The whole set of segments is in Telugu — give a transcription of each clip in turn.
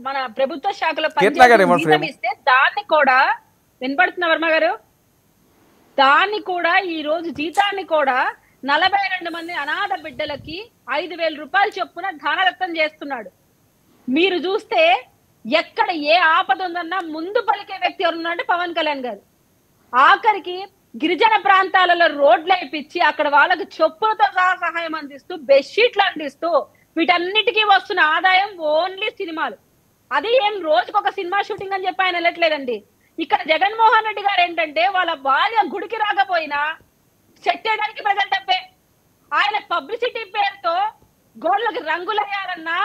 మన ప్రభుత్వ శాఖలో ఇస్తే దాన్ని కూడా వినపడుతున్న వర్మ గారు, దాన్ని కూడా ఈ రోజు జీతాన్ని కూడా 42 మంది అనాథ బిడ్డలకి 5,000 రూపాయలు చొప్పున ధానదత్తం చేస్తున్నాడు. మీరు చూస్తే ఎక్కడ ఏ ఆపద ఉందన్నా ముందు పలికే వ్యక్తి ఎవరున్నారంటే పవన్ కళ్యాణ్ గారు. ఆఖరికి గిరిజన ప్రాంతాలలో రోడ్లు వేయించి అక్కడ వాళ్ళకి చెప్పులతో సహాయం అందిస్తూ, బెడ్షీట్లు అందిస్తూ, వీటన్నిటికీ వస్తున్న ఆదాయం ఓన్లీ సినిమాలు. అది ఏం రోజుకొక సినిమా షూటింగ్ అని చెప్పి ఆయన వెళ్ళట్లేదండి. ఇక్కడ జగన్మోహన్ రెడ్డి గారు ఏంటంటే వాళ్ళ భార్య గుడికి రాకపోయినా సెట్ చేయడానికి ప్రజలు డబ్బే. ఆయన పబ్లిసిటీ పేరుతో గోళ్ళకి రంగులేయాలన్నా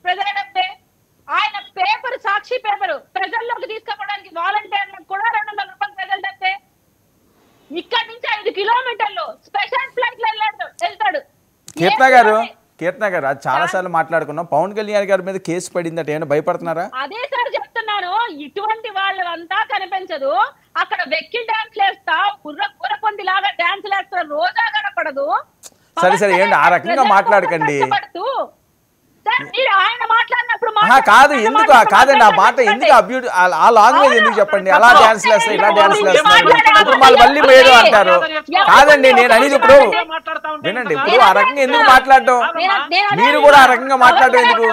ప్రజల డబ్బే. ఆయన పేపర్, సాక్షి పేపర్ ప్రజల్లోకి తీసుకుపోవడానికి వాలంటీర్లకు కూడా 200 రూపాయలు ప్రజల డబ్బే. ఇక్కడ నుంచి 5 కిలోమీటర్లు స్పెషల్ ఫ్లైట్ లో వెళ్తాడు. కీర్తన గారు అది చాలా సార్లు మాట్లాడుకున్నాం. పవన్ కళ్యాణ్ గారి మీద కేసు పడిందట, ఏమైనా భయపడుతున్నారా? అదే సార్ చెప్తున్నాను, ఇటువంటి వాళ్ళంతా కనిపించదు. అక్కడ వెక్కిల్ డాన్స్ లేస్తా, కుర్రపొంది లాగా డాన్స్ లేస్తా, రోజా కనపడదు. సరే ఏంటి ఆ రకంగా మాట్లాడకండి. ఆయన మాట్లాడినప్పుడు కాదు, ఎందుకు కాదండి ఆ మాట ఎందుకు ఆ లాంగ్వేజ్ ఎందుకు చెప్పండి? అలా డాన్స్ లేస్తాయి, ఇలా డాన్స్ లేస్తారు, ఇప్పుడు మళ్ళీ మేడు అంటారు. కాదండి నేను అనేది ఇప్పుడు వినండి, ఇప్పుడు ఆ రకంగా ఎందుకు మాట్లాడటం? మీరు కూడా ఆ రకంగా మాట్లాడటం ఎందుకు?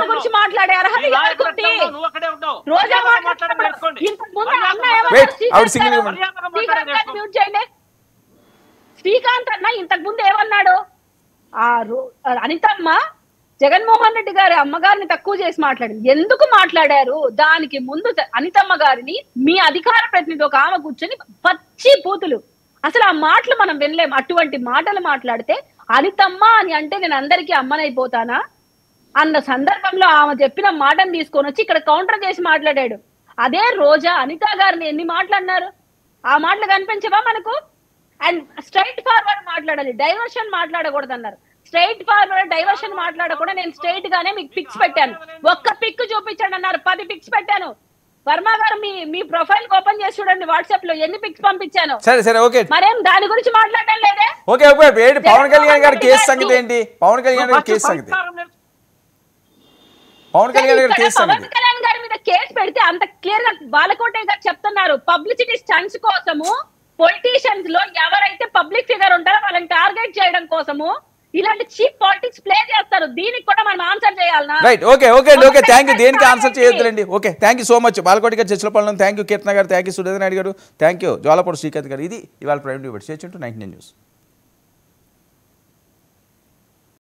శ్రీకాంత్ అన్న ఇంతకు ముందు ఏమన్నాడు? అనితమ్మ జగన్మోహన్ రెడ్డి గారి అమ్మగారిని తక్కువ చేసి మాట్లాడింది. ఎందుకు మాట్లాడారు? దానికి ముందు అనితమ్మ గారిని మీ అధికార ప్రతినిధి ఒక ఆమె కూర్చొని పచ్చి పూతులు, అసలు ఆ మాటలు మనం వినలేం. అటువంటి మాటలు మాట్లాడితే అనితమ్మ అని అంటే నేను అందరికీ అమ్మనైపోతానా అన్న సందర్భంలో ఆమె చెప్పిన మాటను తీసుకొని వచ్చి ఇక్కడ కౌంటర్ చేసి మాట్లాడాడు. అదే రోజా అనిత గారిని ఎన్ని మాట్లాడినారు? ఆ మాటలు కనిపించవా మనకు? అండ్ స్ట్రైట్ ఫార్వర్డ్ మాట్లాడాలి, డైవర్షన్ మాట్లాడకూడదు అన్నారు. స్ట్రైట్ ఫార్వర్డ్ డైవర్షన్ మాట్లాడకుండా నేను స్ట్రైట్ గానే మీకు పిక్స్ పెట్టాను. ఒక్క పిక్ చూపించండి అన్నారు, 10 పిక్స్ పెట్టాను. వర్మ గారు మీ ప్రొఫైల్ ఓపెన్ చేసి చూడండి, వాట్సాప్ లో ఎన్ని పిక్స్ పంపించాను. సరే ఓకే, మరేం దాని గురించి మాట్లాడడం లేదే. ఓకే పవన్ కళ్యాణ్ గారి కేసు సంగతి ఏంటి? పవన్ కళ్యాణ్ గారి కేసు సంగతి పవన్ కళ్యాణ్ గారి మీద కేసు పెడితే అంత క్లియర్ గా బాలకోటే గారు చెప్తున్నారు, పబ్లిసిటీ స్టంట్స్ కోసము పొలిటీషియన్స్ లో ఎవరైతే పబ్లిక్ ఫిగర్ ఉంటారో వాళ్ళని టార్గెట్ చేయడం కోసము ఇలాంటి చీప్ పాలిటిక్స్ ప్లే చేస్తారు. దీనికి కూడా మనం ఆన్సర్ చేయాలనా? Right, okay thank you. దేనికి ఆన్సర్ చేయొద్దులండి. Okay, thank you so much Balakoti garu, Cherlapalli. Thank you కీర్తన గారు, థ్యాంక్ యూ సురేంద్ర నాయుడు గారు, థ్యాంక్ యూ జ్వాలపూడి శ్రీకాంత్ గారు. ఇది ఇవాళ ప్రైమ్ న్యూస్. 99 న్యూస్.